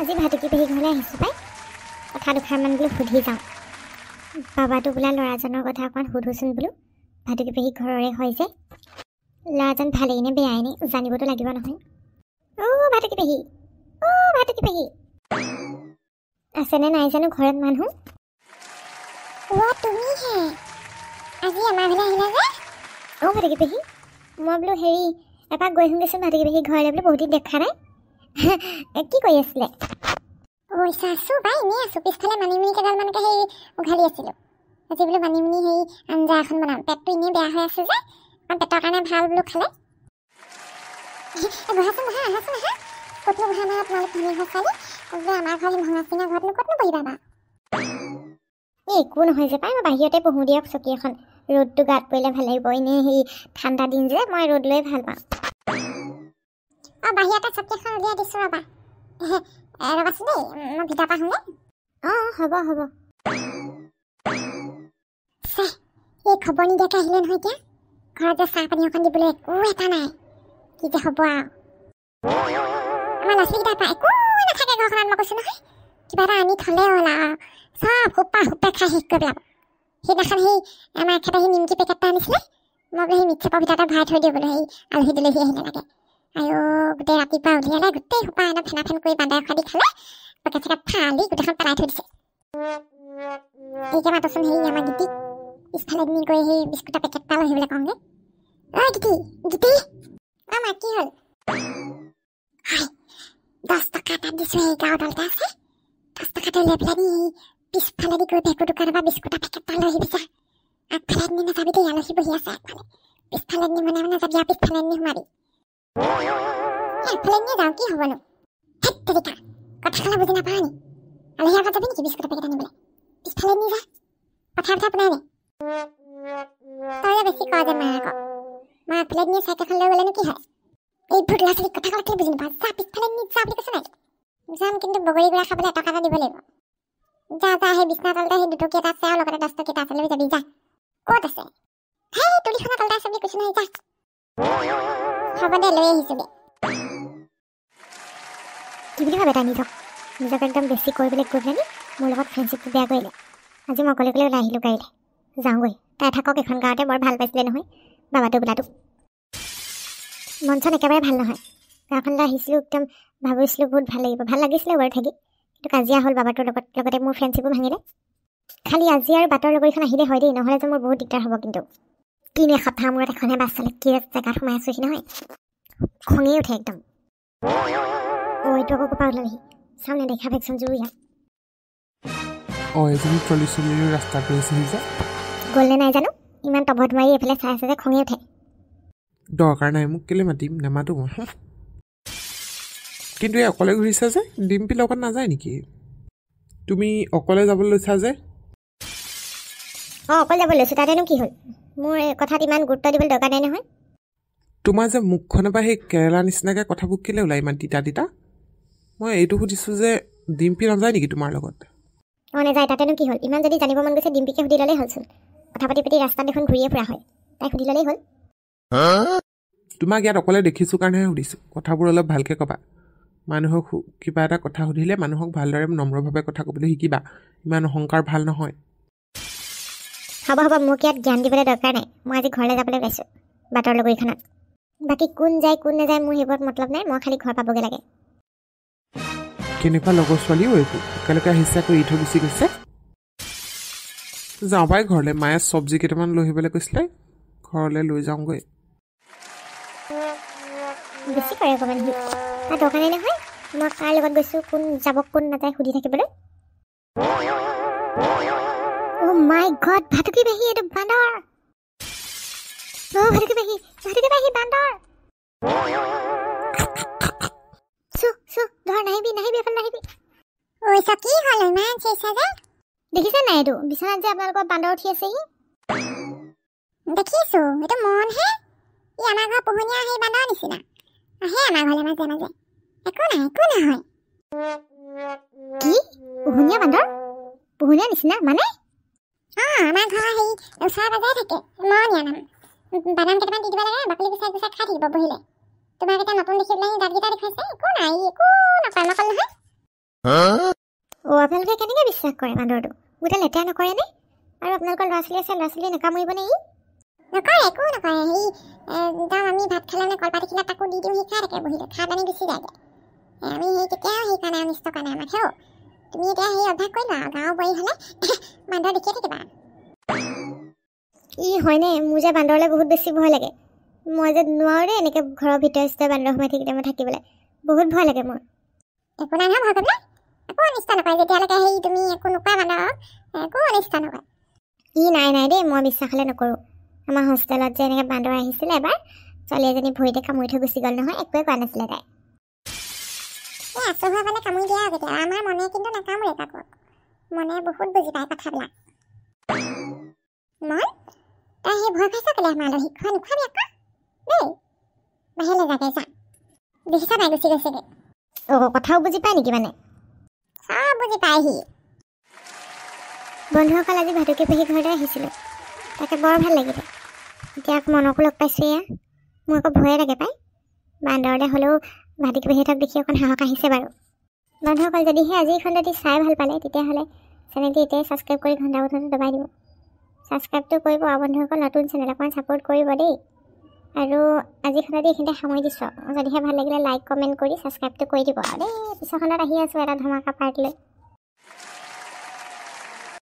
আজি ভাটুকি পেহী ঘৰলৈ আহিছোঁ পাই কথা দুষাৰমান বোলো সুধি যাওঁ বাবাটো বোলা ল'ৰাজনৰ কথা অকণমান সুধোচোন বোলো ভাটুকি পেহী ঘৰৰে হয় যে ল'ৰাজন ভালেই নে বেয়াই নে জানিবতো লাগিব নহয় ভাটুকি পেহী ভাটুকি পেহী আছেনে নাই জানো ঘৰত মানুহ তুমিহে আজি আমাৰ ঘৰলৈ আহিলা যে ভাটুকি পেহী মই বোলো হেৰি এপাক গৈ আহিমগৈচোন ভাটুকি পেহী ঘৰলৈ বোলো বহুত দিন দেখা নাই কি কৰি আছিলে আছোঁ বাই এনেই আছোঁ পিছফালে মানিমুনি কেইডালমানকৈ সেই উঘালি আছিলোঁ আজি বোলো মানিমুনি সেই আঞ্জা এখন বনাম পেটটো এনেই বেয়া হৈ আছে যে পেটৰ কাৰণে ভাল বোলো খালে বহাচোন বহা আহাচোন আহা ক'তনো বহা আমাৰ তোমালোক ধনী ঘৰ ছোৱালী বোলো আমাৰ ঘৰ ভঙা চিঙা ঘৰতনো ক'তনো বহিবা বা একো নহয় যে পাই মই বাহিৰতে বহোঁ দিয়ক চকী এখন ৰ'দটো গাত পৰিলে ভাল লাগিব এনেই সেই ঠাণ্ডা দিন যে মই ৰ'দ লৈ ভাল পাওঁ বাহিৰতে চকী এখন উলিয়াই দিছোঁ ৰ'বা ৰ'বাচোন দেই মই ভিতৰ পৰা আহোঁগৈ হ'ব হ'ব এই খবৰ নিদিয়াকৈ আহিলে নহয় এতিয়া ঘৰত যে চাহ পানী অকণ দিবলৈ একো এটা নাই কি যে হ'ব আৰু আমাৰ ল'ৰা ছোৱালীকেইটাৰ পৰা একো নাথাকে ঘৰখনত মই কৈছোঁ নহয় কিবা এটা আনি থ'লে হ'ল আৰু চব সোপা খাই শেষ কৰি পেলাব সেইদিনাখন সেই আমাৰ এখেতে সেই নিমকি পেকেট এটা আনিছিলে মই বোলো সেই মিক্সাৰৰ ভিতৰতে ভৰাই থৈ দিওঁ বোলো সেই আলহী দুলহী আহিলে লাগে আৰু গোটেই ৰাতিপুৱা উলিয়ালে গোটেই সোপা একদম ফেনা ফেন কৰি বান্দাই খাই দি খালে পেকেট চেকেট ফালি গোটেইখন পেলাই থৈ দিছে এতিয়া মাতচোন সেই আমাৰ গীতিক পিছফালে নি গৈ সেই বিস্কুটৰ পেকেট এটা লৈ আহিবলৈ কওঁগৈ গীতি মা কি হ'ল 10 টকা এটা দিছোঁ সেই গাঁও দলতে আছে 10 টকাটো লৈ পেলাই নি পিছফালে দি গৈ ভেকু দোকানৰ পৰা বিস্কুটৰ পেকেট এটা লৈ আহিবি যা আগফালে নি নাযাবি দেই আলহী বহি আছে আগফালে পিছফালে নি মানে নাযাবি আৰু পিছফালে নি সোমাবি আগফালে নিয়ে যাওঁ কি হ'বনো তেৰিকা কথা ক'লে বুজি নাপাওঁ নি আলহী আগত যাবি নেকি বিস্কুটৰ পেকেট আনিবলৈ পিছফালে নি যা কথা শুনাই নে তই বেছি কওঁ যে মা আকৌ মা আগফালে নিয়ে চাইকেলখন লৈ গ'লেনো কি হয় এই ভূত ল'ৰা ছোৱালীক কথা ক'লে বুজি নাপাওঁ যা পিছফালে নি যা বুলি কৈছে নাই যাম কিন্তু বগৰী গুড়া খাবলৈ এটকা এটা দিব লাগিব যা সেই বিছনা তলতে সেই 2 টকীয়া এটা আছে আৰু লগতে 10 টকীয়া এটা আছে লৈ যাবি যা ক'ত আছে সেই তুলিখনৰ তলতে আছে বুলি কৈছোঁ নহয় যা হ'ব দে লৈ আহিছোঁ দে কি বুলি ভাবে তাই নিজকে একদম বেছি কৰিবলৈ গৈ পেলাই মোৰ লগত ফ্ৰেণ্ডশ্বিপটো বেয়া কৰিলে আজি মই অকলে ওলাই আহিলোঁ গাড়ীলৈ যাওঁগৈ তাই থাকক এখন গাঁৱতে বৰ ভাল পাইছিলে নহয় বাবাটো বোলাটো মন চন একেবাৰে ভাল নহয় গাঁওখনলৈ আহিছিলোঁ একদম ভাবিছিলোঁ বহুত ভাল লাগিছিলে বাৰু থাকি কিন্তু কাজিয়া হ'ল বাবাটোৰ লগতে মোৰ ফ্ৰেণ্ডশ্বিপো ভাঙিলে খালি আজি আৰু বাটৰ লগৰীখন আহিলে হয় দেই নহ'লে যে মোৰ বহুত দিগদাৰ হ'ব কিন্তু কিনো এসপ্তাহ মূৰত এখনহে বাছ চলে কি জেগাত সোমাই আছোঁহি নহয় খঙেই উঠে একদম এইটো আকৌ ক'ৰপৰা ওলালেহি চাওঁ নেদেখা ভেকচিন জোৰ ইয়াত এজনী ট্ৰলি চলিৰ ৰাস্তা কৰিছেহি যে গ'লনে নাই জানো ইমান টবত মাৰি এইফালে চাই আছে যে খঙেই উঠে দৰকাৰ নাই মোক কেলৈ মাতিম নেমাতো মই কিন্তু এই অকলে ঘূৰিছা যে ডিম্পি লগত নাযায় নেকি তুমি অকলে যাবলৈ লৈছা যে অকলে যাব লৈছোঁ তাতেনো কি হ'ল মোৰ কথাত ইমান গুৰুত্ব দিবলৈ দৰকাৰ নাই নহয় তোমাৰ যে মুখখনৰ পৰা সেই কেৰেলা নিচিনাকৈ কথাবোৰ কেলৈ ওলাই ইমান তিতা মই এইটো সুধিছোঁ যে ডিম্পি নাযায় নেকি তোমাৰ লগত নাযায় তাতেনো কি হ'ল ইমান যদি জানিব মন গৈছে ডিম্পিকে সুধি ল'লেই হ'লচোন কথা পাতি ৰাস্তাত দেখোন ঘূৰিয়ে ফুৰা হয় তাইক সুধি ল'লেই হ'ল তোমাক ইয়াত অকলে দেখিছোঁ কাৰণেহে সুধিছোঁ কথাবোৰ অলপ ভালকৈ ক'বা মানুহক কিবা এটা কথা সুধিলে মানুহক ভালদৰে নম্ৰভাৱে কথা ক'বলৈ শিকিবা ইমান অহংকাৰ ভাল নহয় হ'ব মোক ইয়াত জ্ঞান দিবলৈ দৰকাৰ নাই মই আজি ঘৰলৈ যাবলৈ ওলাইছোঁ বাটৰ লগৰীখনত বাকী কোন যায় কোন নাযায় মোৰ সেইবোৰত মতলব নাই মই খালি ঘৰ পাবগৈ লাগে কেনেকুৱা লগৰ ছোৱালীও একো একেলগে আহিছে আকৌ এৰি থৈ গুচি গৈছে যাওঁ পাই ঘৰলৈ মায়ে চব্জি কেইটামান লৈ আহিবলৈ কৈছিলে ঘৰলৈ লৈ যাওঁগৈ বেছি কৰে অকণমান সি তাৰ দৰকাৰ নাই নহয় মই কাৰ লগত গৈছোঁ কোন যাব কোন নাযায় সুধি থাকিবলৈ মাই গড ভাটুকি পেহী এইটো বান্দৰ ভাটুকি পেহী বান্দৰ ধৰ নাহিবি এফালে নাহিবি কি হ'ল ইমান চেঁচা যে দেখিছে নাই এইটো বিচনাত যে আপোনালোকৰ বান্দৰ উঠি আছেহি দেখিছোঁ এইটো মনহে ই আমাৰ ঘৰ পোহনীয়া সেই বান্দৰ নিচিনা আহে আমাৰ ঘৰলৈ মাজে মাজে একো নহয় কি পোহনীয়া বান্দৰ পোহনীয়া নিচিনা মানে আমাৰ ঘৰ সেই ওচৰে পাজৰে থাকে মৰমীয়া নাম বাদাম কেইটামান দি দিব লাগে বাকলি গুচাই খাই থাকিব বহিলে তোমাক এতিয়া নতুন দেখি পেলাই দাঁতকেইটা দেখুৱাইছে একো নাই একো নকয় মই ক'লো নহয় আপোনালোকে কেনেকৈ বিশ্বাস কৰে বান্দৰটো গোটেই লেতেৰা নকৰেনে আৰু আপোনালোকৰ ল'ৰা ছোৱালী আছে ল'ৰা ছোৱালী নাকামুৰিবনে ই নকৰে একো নকৰে সি একদম আমি ভাত খালে মানে কলপাত দেখিলে তাকো দি দিওঁ সি খাই থাকে বহি খাই পানী গুচি যায়গৈ আমি সেই কেতিয়াও সেইকাৰণে অনিষ্ট কৰা নাই আমাক হেও তুমি এতিয়া সেই অভ্যাস কৰি লোৱা গাঁৱৰ বোৱাৰী হ'লে বান্দৰ দেখিয়ে থাকিবা ই হয়নে মোৰ যে বান্দৰলৈ বহুত বেছি ভয় লাগে মই যে নোৱাৰোঁ দেই এনেকৈ ঘৰৰ ভিতৰে বান্দৰ সোমাই থাকিলে মই থাকিবলৈ বহুত ভয় লাগে মোৰ একো নাই নহয় ভয় কৰিবলৈ একো অনিষ্ট নকৰে যেতিয়ালৈকে সেই তুমি একো নোকোৱা বান্দৰক একো অনিষ্ট নকৰে ই নাই দেই মই বিশ্বাস হ'লে নকৰোঁ আমাৰ হোষ্টেলত যে এনেকৈ বান্দৰ আহিছিলে এবাৰ ছোৱালী এজনী ভৰিতে কামুৰি থৈ গুচি গ'ল নহয় একোৱে কোৱা নাছিলে তাই এই আচল হোৱা মানে কামুৰি দিয়া কেতিয়া আমাৰ মনে কিন্তু নাকামুৰে কাকো মনে বহুত বুজি পায় কথাবিলাক মন তই সেই ভয় খাইছ কেলে আমাৰ আলহীক খোৱা নোখোৱাবি আকৌ দেই বাহিৰলৈ যাগে যা দেখিছা নাই গুচি গৈছেগৈ কথাও বুজি পায় নেকি মানে চব বুজি পায় সি বন্ধুসকল আজি ভাটুকি পেহী ঘৰতে আহিছিলোঁ তাকে বৰ ভাল লাগিলে এতিয়া আকৌ মনকো লগ পাইছোঁ এয়া মোৰ আকৌ ভয়ে লাগে পায় বান্দৰতে হ'লেও ভাটুকি পেহীহঁতক দেখি অকণ সাহস আহিছে বাৰু বন্ধুসকল যদিহে আজি এই খণ্ডটি চাই ভাল পালে তেতিয়াহ'লে চেনেলটি এতিয়াই ছাবস্ক্ৰাইব কৰি ঘণ্টা বটনটো দবাই দিব ছাবস্ক্ৰাইবটো কৰিব আৰু বন্ধুসকল নতুন চেনেল অকণমান ছাপোৰ্ট কৰিব দেই আৰু আজি খণ্ডটি এইখিনিতে সামৰি দিছোঁ যদিহে ভাল লাগিলে লাইক কমেণ্ট কৰি ছাবস্ক্ৰাইবটো কৰি দিব আৰু দেই পিছৰ খণ্ডত আহি আছোঁ এটা ধমাকা পাৰ্ট লৈ